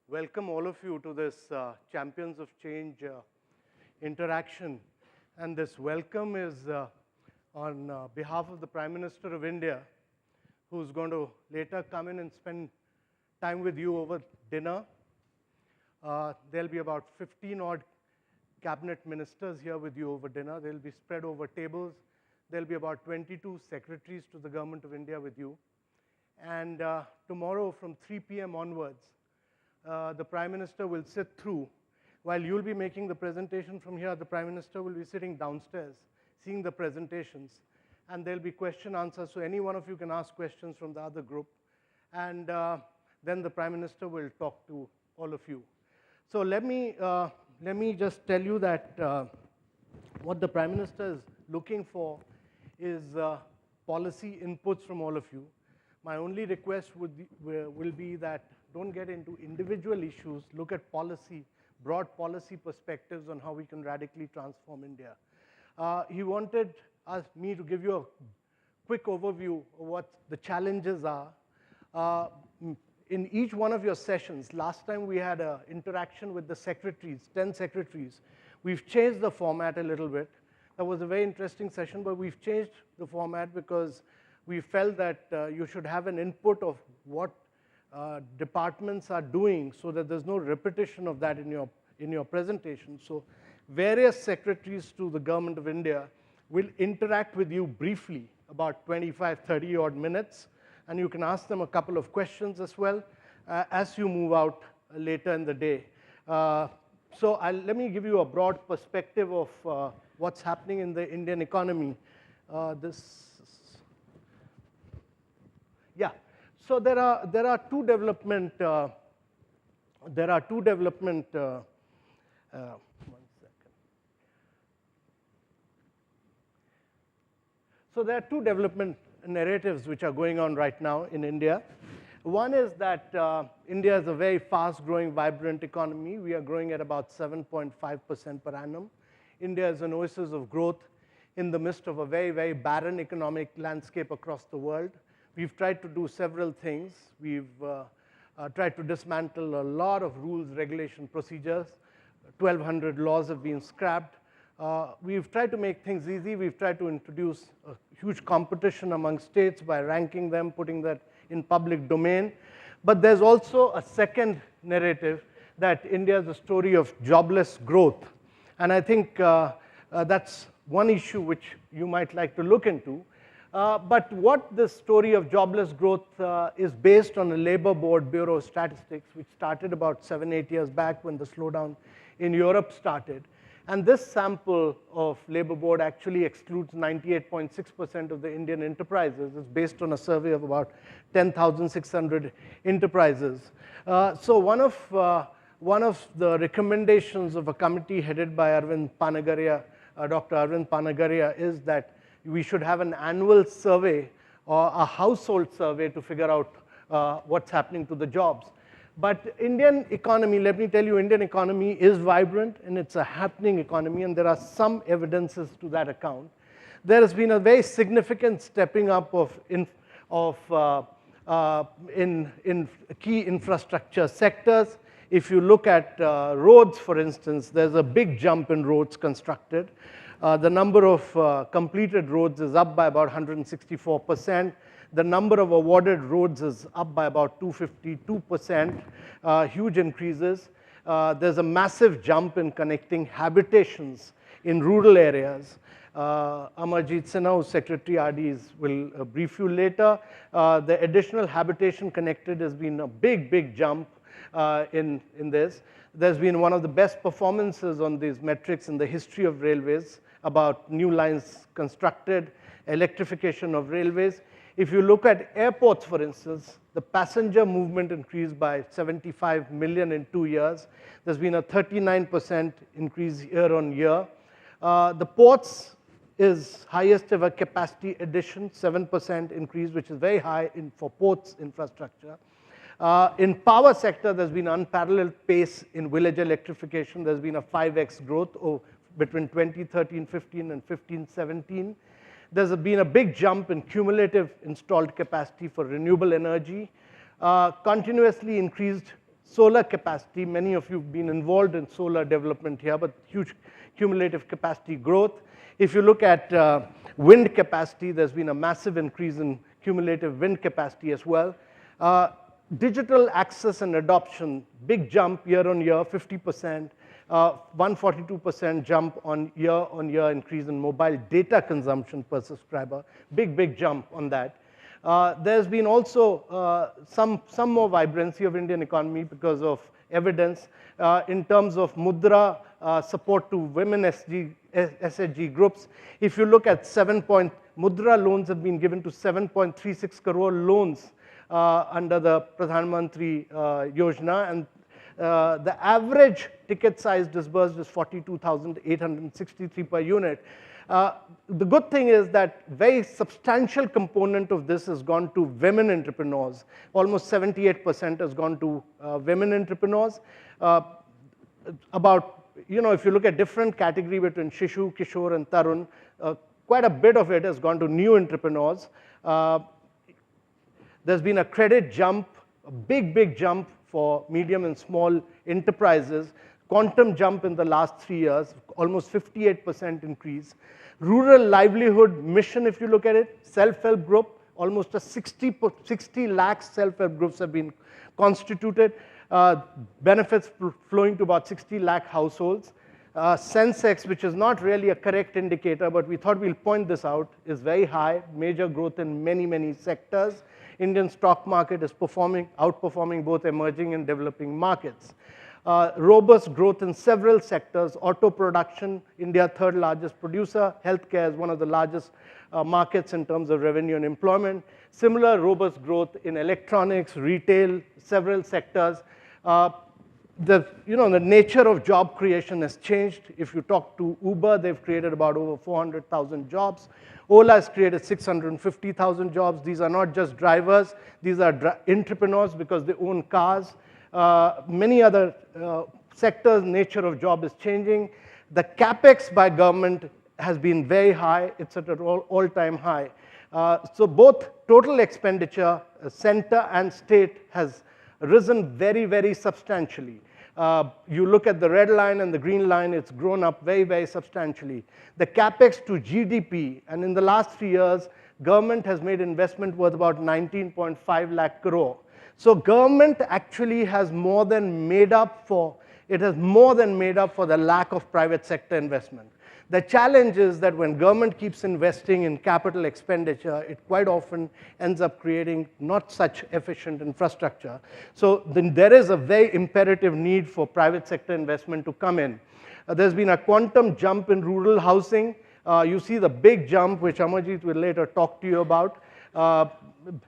welcome all of you to this Champions of Change interaction. And this welcome is on behalf of the Prime Minister of India, who's going to later come in and spend time with you over dinner. There'll be about 15 odd cabinet ministers here with you over dinner. They'll be spread over tables. There'll be about 22 secretaries to the Government of India with you. And tomorrow from 3 p.m. onwards, the Prime Minister will sit through. While you'll be making the presentation from here, the Prime Minister will be sitting downstairs, seeing the presentations. And there'll be question answers, so any one of you can ask questions from the other group. And then the Prime Minister will talk to all of you. So let me just tell you that what the Prime Minister is looking for is policy inputs from all of you. My only request will be that don't get into individual issues, look at policy, broad policy perspectives on how we can radically transform India. He wanted me to give you a quick overview of what the challenges are. In each one of your sessions, last time we had an interaction with the secretaries, 10 secretaries. We've changed the format a little bit. That was a very interesting session, but we've changed the format because we felt that you should have an input of what departments are doing so that there's no repetition of that in your presentation. So various secretaries to the Government of India will interact with you briefly, about 25, 30 odd minutes, and you can ask them a couple of questions as well as you move out later in the day. So let me give you a broad perspective of what's happening in the Indian economy. So there are two development. One second. So there are two development narratives which are going on right now in India. One is that India is a very fast-growing, vibrant economy. We are growing at about 7.5% per annum. India is an oasis of growth in the midst of a very, very barren economic landscape across the world. We've tried to do several things. We've tried to dismantle a lot of rules, regulation, procedures. 1,200 laws have been scrapped. We've tried to make things easy. We've tried to introduce a huge competition among states by ranking them, putting that in public domain. But there's also a second narrative that India is a story of jobless growth. And I think that's one issue which you might like to look into. But what this story of jobless growth is based on a Labor Board Bureau of Statistics, which started about 7, 8 years back when the slowdown in Europe started. And this sample of Labor Board actually excludes 98.6% of the Indian enterprises. It's based on a survey of about 10,600 enterprises. So one of the recommendations of a committee headed by Dr. Arvind Panagaria is that we should have an annual survey or a household survey to figure out what's happening to the jobs. But Indian economy, let me tell you, Indian economy is vibrant and it's a happening economy, and there are some evidences to that account. There has been a very significant stepping up in key infrastructure sectors. If you look at roads, for instance, there's a big jump in roads constructed. The number of completed roads is up by about 164%. The number of awarded roads is up by about 252%, huge increases. There's a massive jump in connecting habitations in rural areas. Amarjeet Sinha, who's Secretary RDs, will brief you later. The additional habitation connected has been a big, big jump in this. There's been one of the best performances on these metrics in the history of railways, about new lines constructed, electrification of railways. If you look at airports, for instance, the passenger movement increased by 75 million in 2 years. There's been a 39% increase year on year. The ports is highest ever capacity addition, 7% increase, which is very high for ports infrastructure. In power sector, there's been unparalleled pace in village electrification. There's been a 5x growth between 2013-15 and 15-17. There's been a big jump in cumulative installed capacity for renewable energy, continuously increased solar capacity. Many of you have been involved in solar development here, but huge cumulative capacity growth. If you look at wind capacity, there's been a massive increase in cumulative wind capacity as well. Digital access and adoption, big jump year on year, 50%, 142% jump on year increase in mobile data consumption per subscriber, big jump on that. There's been also some more vibrancy of Indian economy because of evidence in terms of mudra support to women SHG groups. If you look at mudra loans have been given to 7.36 crore loans under the Pradhan Mantri Yojana, and the average ticket size disbursed is 42,863 per unit. The good thing is that very substantial component of this has gone to women entrepreneurs. Almost 78% has gone to women entrepreneurs. If you look at different category between Shishu, Kishore, and Tarun, quite a bit of it has gone to new entrepreneurs. There's been a credit jump, a big jump for medium and small enterprises, quantum jump in the last 3 years, almost 58% increase. Rural livelihood mission, if you look at it, self-help group, almost a 60 lakh self-help groups have been constituted, benefits flowing to about 60 lakh households. Sensex, which is not really a correct indicator, but we thought we'll point this out, is very high, major growth in many sectors. Indian stock market is outperforming both emerging and developing markets. Robust growth in several sectors, auto production, India third largest producer, healthcare is one of the largest markets in terms of revenue and employment. Similar robust growth in electronics, retail, several sectors. The nature of job creation has changed. If you talk to Uber, they've created about over 400,000 jobs. Ola has created 650,000 jobs. These are not just drivers. These are entrepreneurs because they own cars. Many other sectors, nature of job is changing. The capex by government has been very high. It's at an all-time high. So both total expenditure, center and state, has risen very substantially. You look at the red line and the green line, it's grown up very substantially. The capex to GDP, and in the last 3 years, government has made investment worth about 19.5 lakh crore. So government actually has more than made up for the lack of private sector investment. The challenge is that when government keeps investing in capital expenditure, it quite often ends up creating not such efficient infrastructure. So then there is a very imperative need for private sector investment to come in. There's been a quantum jump in rural housing. You see the big jump, which Amarjit will later talk to you about.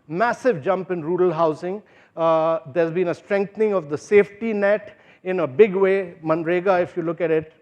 Massive jump in rural housing. There's been a strengthening of the safety net in a big way. Manrega, if you look at it,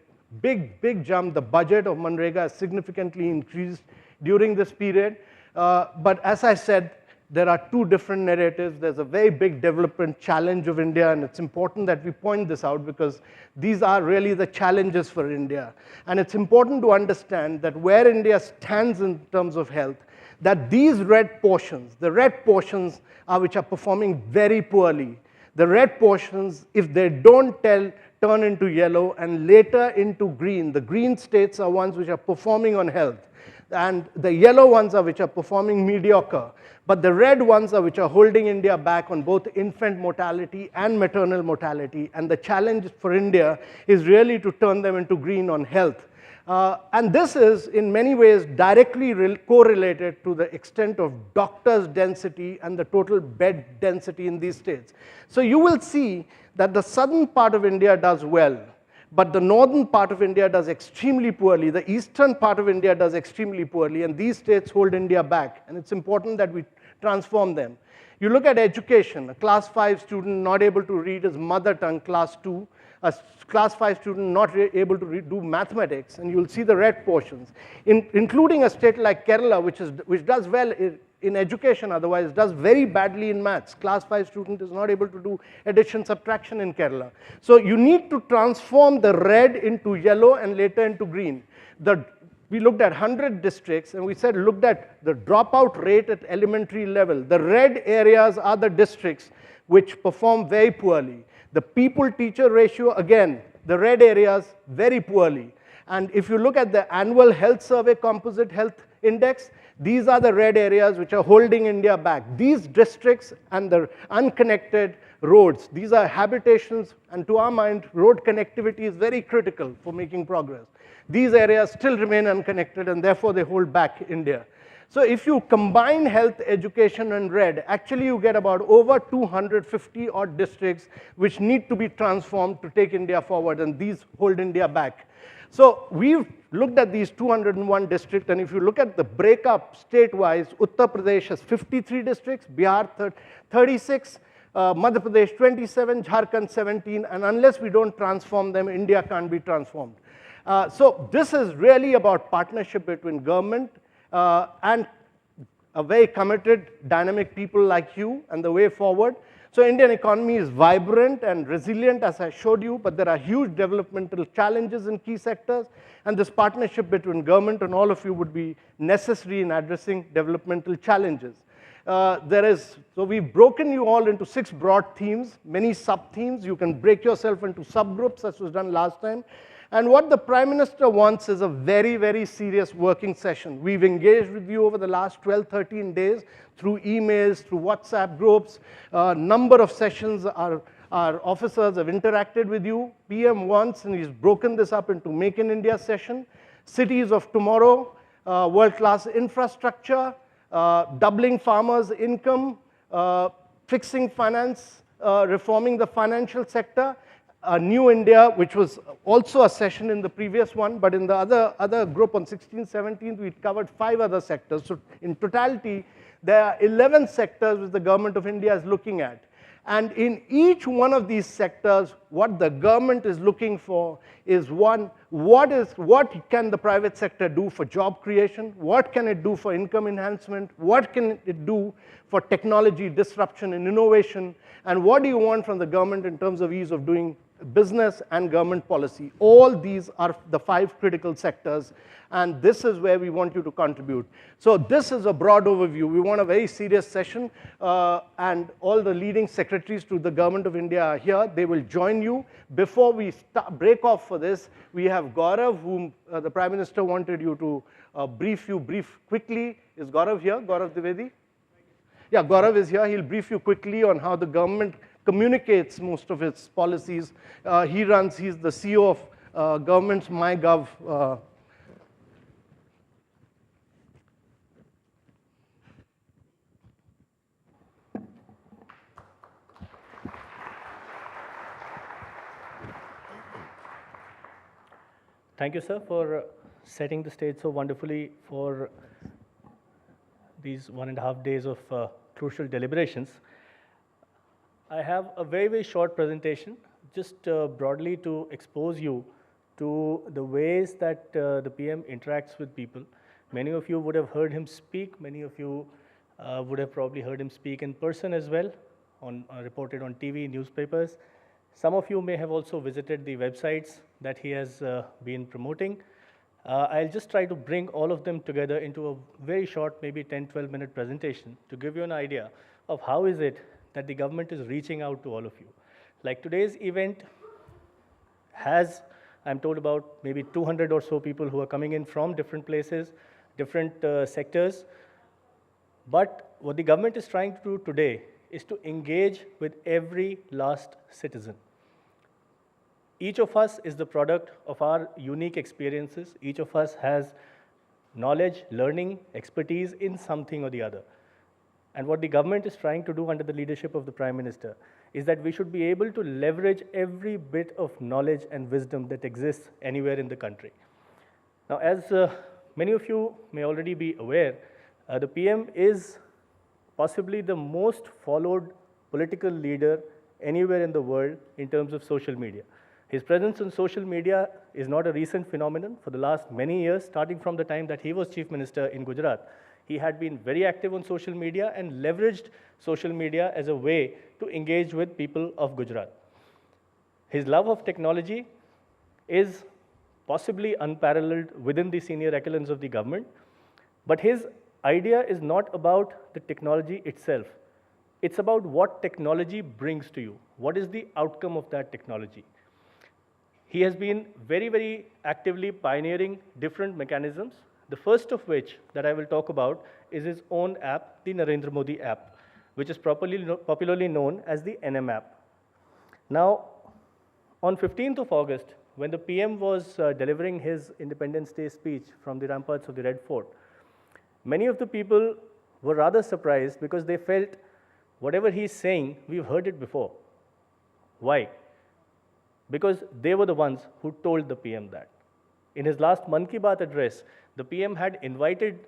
big jump. The budget of Manrega has significantly increased during this period. But as I said, there are two different narratives. There's a very big development challenge of India, and it's important that we point this out because these are really the challenges for India. And it's important to understand that where India stands in terms of health, that these red portions, the red portions are which are performing very poorly. The red portions, if they don't turn into yellow and later into green, the green states are ones which are performing on health. And the yellow ones are which are performing mediocre. But the red ones are which are holding India back on both infant mortality and maternal mortality. And the challenge for India is really to turn them into green on health. And this is, in many ways, directly correlated to the extent of doctors' density and the total bed density in these states. So you will see that the southern part of India does well, but the northern part of India does extremely poorly. The eastern part of India does extremely poorly, and these states hold India back. And it's important that we transform them. You look at education, a class 5 student not able to read his mother tongue, class 2, a class 5 student not able to do mathematics, and you'll see the red portions, including a state like Kerala, which does well in education, otherwise does very badly in maths. Class 5 student is not able to do addition, subtraction in Kerala. So you need to transform the red into yellow and later into green. We looked at 100 districts, and we said looked at the dropout rate at elementary level. The red areas are the districts which perform very poorly. The people-teacher ratio, again, the red areas, very poorly. And if you look at the annual health survey composite health index, these are the red areas which are holding India back. These districts and the unconnected roads, these are habitations, and to our mind, road connectivity is very critical for making progress. These areas still remain unconnected, and therefore they hold back India. So if you combine health, education, and red, actually you get about over 250 odd districts which need to be transformed to take India forward, and these hold India back. So we've looked at these 201 districts, and if you look at the breakup state-wise, Uttar Pradesh has 53 districts, Bihar 36, Madhya Pradesh 27, Jharkhand 17, and unless we don't transform them, India can't be transformed. So this is really about partnership between government and a very committed, dynamic people like you and the way forward. So Indian economy is vibrant and resilient, as I showed you, but there are huge developmental challenges in key sectors, and this partnership between government and all of you would be necessary in addressing developmental challenges. So we've broken you all into 6 broad themes, many sub-themes. You can break yourself into subgroups, as was done last time. And what the Prime Minister wants is a very, very serious working session. We've engaged with you over the last 12, 13 days through emails, through WhatsApp groups. A number of sessions our officers have interacted with you. PM wants, and he's broken this up into Make in India session, cities of tomorrow, world-class infrastructure, doubling farmers' income, fixing finance, reforming the financial sector, New India, which was also a session in the previous one, but in the other group on 16th, 17th, we covered 5 other sectors. So in totality, there are 11 sectors which the government of India is looking at. And in each one of these sectors, what the government is looking for is, one, what can the private sector do for job creation? What can it do for income enhancement? What can it do for technology disruption and innovation? And what do you want from the government in terms of ease of doing business and government policy? All these are the 5 critical sectors, and this is where we want you to contribute. So this is a broad overview. We want a very serious session, and all the leading secretaries to the government of India are here. They will join you. Before we break off for this, we have Gaurav, whom the Prime Minister wanted you to brief quickly. Is Gaurav here? Gaurav Dwivedi? Yeah, Gaurav is here. He'll brief you quickly on how the government communicates most of its policies. He's the CEO of government's MyGov. Thank you, sir, for setting the stage so wonderfully for these 1.5 days of crucial deliberations. I have a very, very short presentation, just broadly to expose you to the ways that the PM interacts with people. Many of you would have heard him speak. Many of you would have probably heard him speak in person as well, reported on TV, newspapers. Some of you may have also visited the websites that he has been promoting. I'll just try to bring all of them together into a very short, maybe 10, 12-minute presentation to give you an idea of how is it that the government is reaching out to all of you. Like today's event has, I'm told, about maybe 200 or so people who are coming in from different places, different sectors. But what the government is trying to do today is to engage with every last citizen. Each of us is the product of our unique experiences. Each of us has knowledge, learning, expertise in something or the other. And what the government is trying to do under the leadership of the Prime Minister is that we should be able to leverage every bit of knowledge and wisdom that exists anywhere in the country. Now, as many of you may already be aware, the PM is possibly the most followed political leader anywhere in the world in terms of social media. His presence on social media is not a recent phenomenon. For the last many years, starting from the time that he was Chief Minister in Gujarat, he had been very active on social media and leveraged social media as a way to engage with people of Gujarat. His love of technology is possibly unparalleled within the senior echelons of the government, but his idea is not about the technology itself. It's about what technology brings to you. What is the outcome of that technology? He has been very, very actively pioneering different mechanisms, the first of which that I will talk about is his own app, the Narendra Modi App, which is popularly known as the NM app. Now, on 15th of August, when the PM was delivering his Independence Day speech from the ramparts of the Red Fort, many of the people were rather surprised because they felt whatever he's saying, we've heard it before. Why? Because they were the ones who told the PM that. In his last Mann Ki Baat address, the PM had invited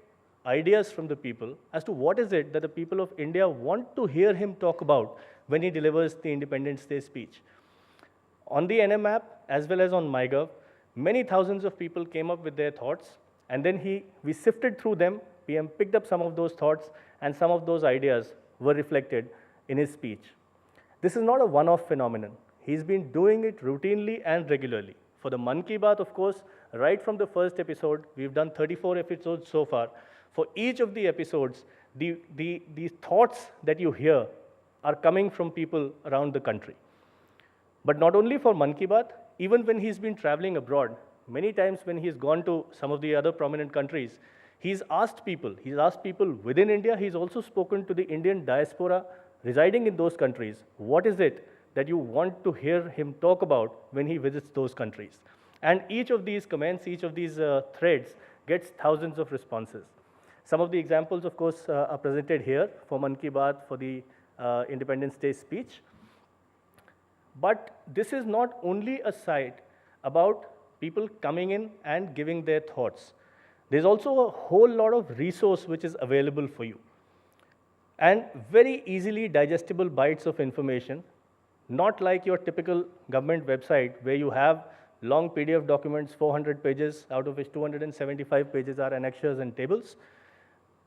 ideas from the people as to what is it that the people of India want to hear him talk about when he delivers the Independence Day speech. On the NM app, as well as on MyGov, many thousands of people came up with their thoughts, and then we sifted through them. PM picked up some of those thoughts, and some of those ideas were reflected in his speech. This is not a one-off phenomenon. He's been doing it routinely and regularly. For the Mann Ki Baat, of course, right from the first episode, we've done 34 episodes so far. For each of the episodes, the thoughts that you hear are coming from people around the country. But not only for Mann Ki Baat, even when he's been traveling abroad, many times when he's gone to some of the other prominent countries, he's asked people within India, he's also spoken to the Indian diaspora residing in those countries, what is it that you want to hear him talk about when he visits those countries? And each of these comments, each of these threads gets thousands of responses. Some of the examples, of course, are presented here for Mann Ki Baat, for the Independence Day speech. But this is not only a site about people coming in and giving their thoughts. There's also a whole lot of resource which is available for you. And very easily digestible bites of information, not like your typical government website where you have long PDF documents, 400 pages, out of which 275 pages are annexures and tables.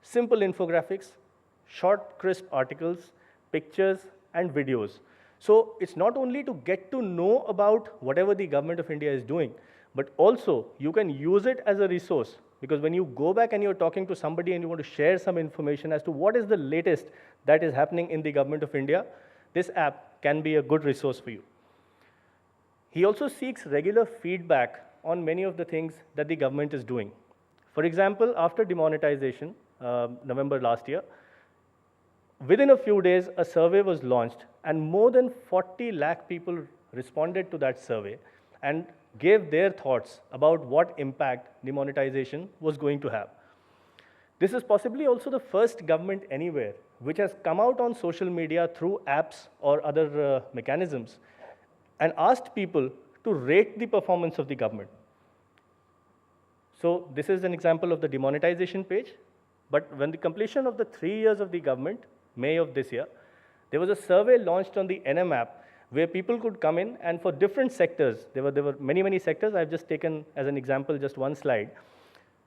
Simple infographics, short, crisp articles, pictures, and videos. So it's not only to get to know about whatever the government of India is doing, but also you can use it as a resource, because when you go back and you're talking to somebody and you want to share some information as to what is the latest that is happening in the government of India, this app can be a good resource for you. He also seeks regular feedback on many of the things that the government is doing. For example, after demonetization, November last year, within a few days, a survey was launched, and more than 40 lakh people responded to that survey and gave their thoughts about what impact demonetization was going to have. This is possibly also the first government anywhere which has come out on social media through apps or other mechanisms and asked people to rate the performance of the government. So this is an example of the demonetization page. But when the completion of the 3 years of the government, May of this year, there was a survey launched on the NM app where people could come in, and for different sectors, there were many, many sectors. I've just taken as an example just one slide,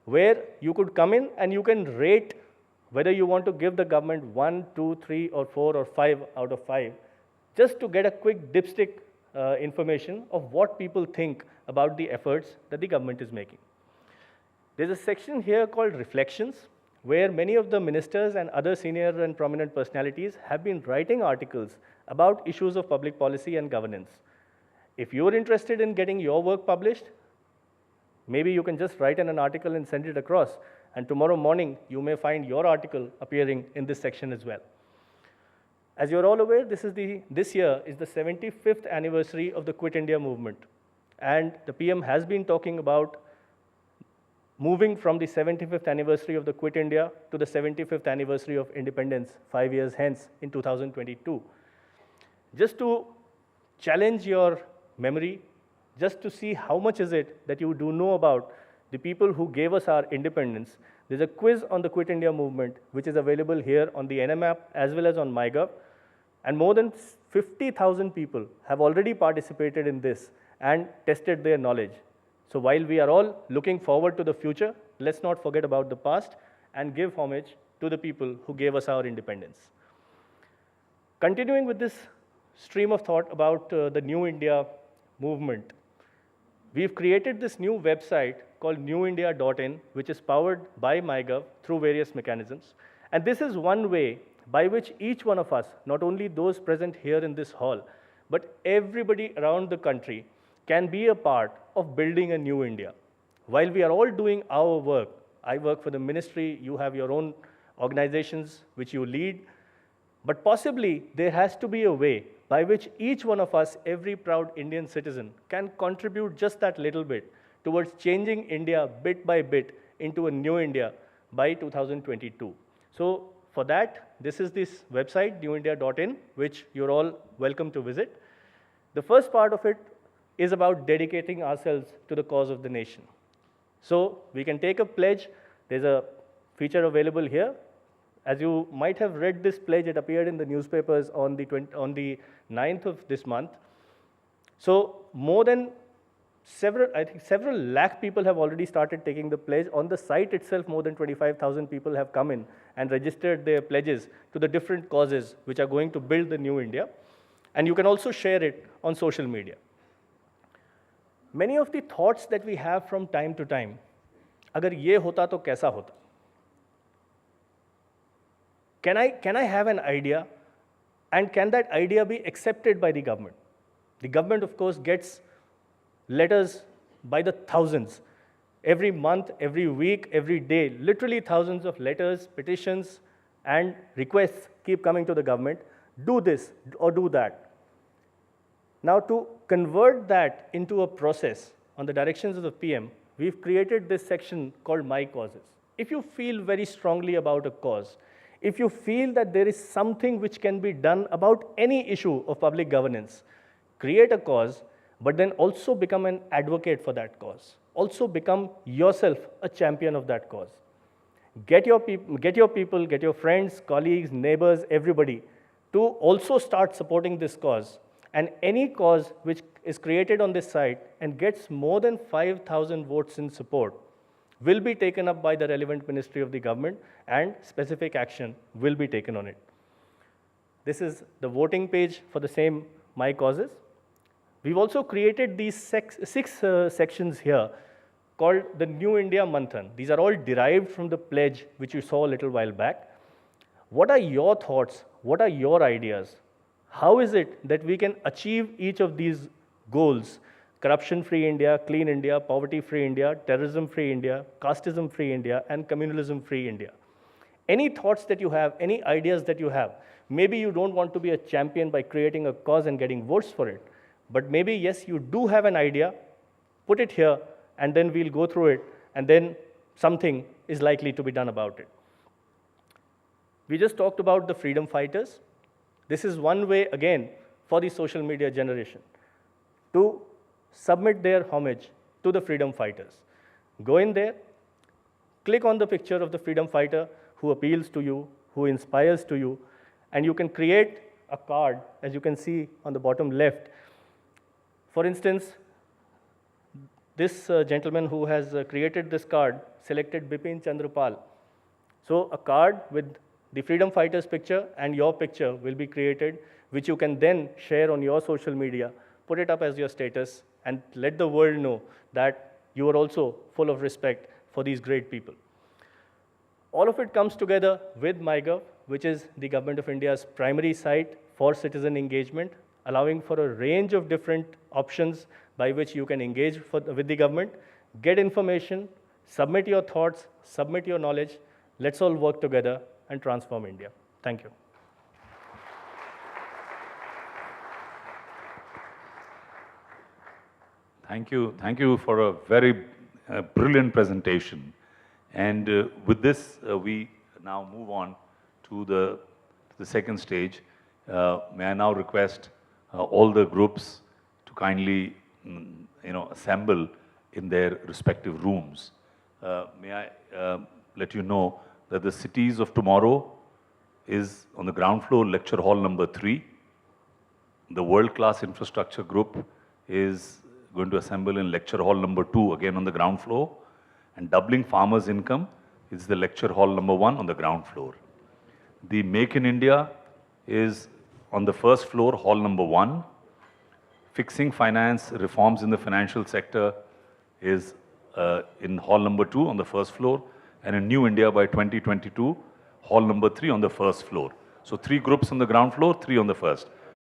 where you could come in and you can rate whether you want to give the government 1, 2, 3, or 4, or 5 out of 5, just to get a quick dipstick information of what people think about the efforts that the government is making. There's a section here called Reflections, where many of the ministers and other senior and prominent personalities have been writing articles about issues of public policy and governance. If you're interested in getting your work published, maybe you can just write in an article and send it across, and tomorrow morning you may find your article appearing in this section as well. As you're all aware, this year is the 75th anniversary of the Quit India movement, and the PM has been talking about moving from the 75th anniversary of the Quit India to the 75th anniversary of independence 5 years hence in 2022. Just to challenge your memory, just to see how much is it that you do know about the people who gave us our independence, there's a quiz on the Quit India movement which is available here on the NM app as well as on MyGov, and more than 50,000 people have already participated in this and tested their knowledge. So while we are all looking forward to the future, let's not forget about the past and give homage to the people who gave us our independence. Continuing with this stream of thought about the New India movement, we've created this new website called newindia.in, which is powered by MyGov through various mechanisms. And this is one way by which each one of us, not only those present here in this hall, but everybody around the country can be a part of building a new India. While we are all doing our work, I work for the ministry, you have your own organizations which you lead, but possibly there has to be a way by which each one of us, every proud Indian citizen, can contribute just that little bit towards changing India bit by bit into a new India by 2022. So for that, this is this website, newindia.in, which you're all welcome to visit. The first part of it is about dedicating ourselves to the cause of the nation. So we can take a pledge. There's a feature available here. As you might have read this pledge, it appeared in the newspapers on the 9th of this month. So more than several lakh people have already started taking the pledge. On the site itself, more than 25,000 people have come in and registered their pledges to the different causes which are going to build the new India. And you can also share it on social media. Many of the thoughts that we have from time to time, agar ye hota to kaisa hota? Can I have an idea, and can that idea be accepted by the government? The government, of course, gets letters by the thousands. Every month, every week, every day, literally thousands of letters, petitions, and requests keep coming to the government. Do this or do that. Now, to convert that into a process on the directions of the PM, we've created this section called My Causes. If you feel very strongly about a cause, if you feel that there is something which can be done about any issue of public governance, create a cause, but then also become an advocate for that cause. Also become yourself a champion of that cause. Get your people, get your friends, colleagues, neighbors, everybody to also start supporting this cause. And any cause which is created on this site and gets more than 5,000 votes in support will be taken up by the relevant ministry of the government, and specific action will be taken on it. This is the voting page for the same My Causes. We've also created these six sections here called the New India Manthan. These are all derived from the pledge which you saw a little while back. What are your thoughts? What are your ideas? How is it that we can achieve each of these goals? Corruption-free India, clean India, poverty-free India, terrorism-free India, casteism-free India, and communalism-free India. Any thoughts that you have, any ideas that you have, maybe you don't want to be a champion by creating a cause and getting votes for it, but maybe, yes, you do have an idea, put it here, and then we'll go through it, and then something is likely to be done about it. We just talked about the freedom fighters. This is one way, again, for the social media generation to submit their homage to the freedom fighters. Go in there, click on the picture of the freedom fighter who appeals to you, who inspires to you, and you can create a card, as you can see on the bottom left. For instance, this gentleman who has created this card selected Bipin Chandrapal. So a card with the freedom fighter's picture and your picture will be created, which you can then share on your social media, put it up as your status, and let the world know that you are also full of respect for these great people. All of it comes together with MyGov, which is the Government of India's primary site for citizen engagement, allowing for a range of different options by which you can engage with the government, get information, submit your thoughts, submit your knowledge. Let's all work together and transform India. Thank you. Thank you for a very brilliant presentation. And with this, we now move on to the second stage. May I now request all the groups to kindly, assemble in their respective rooms. May I let you know that the Cities of Tomorrow is on the ground floor, lecture hall number 3. The world-class infrastructure group is going to assemble in lecture hall number 2, again on the ground floor. And doubling farmers' income is the lecture hall number 1 on the ground floor. The Make in India is on the first floor, hall number 1. Fixing finance reforms in the financial sector is in hall number 2 on the first floor. And in New India by 2022, hall number 3 on the first floor. So 3 groups on the ground floor, 3 on the first.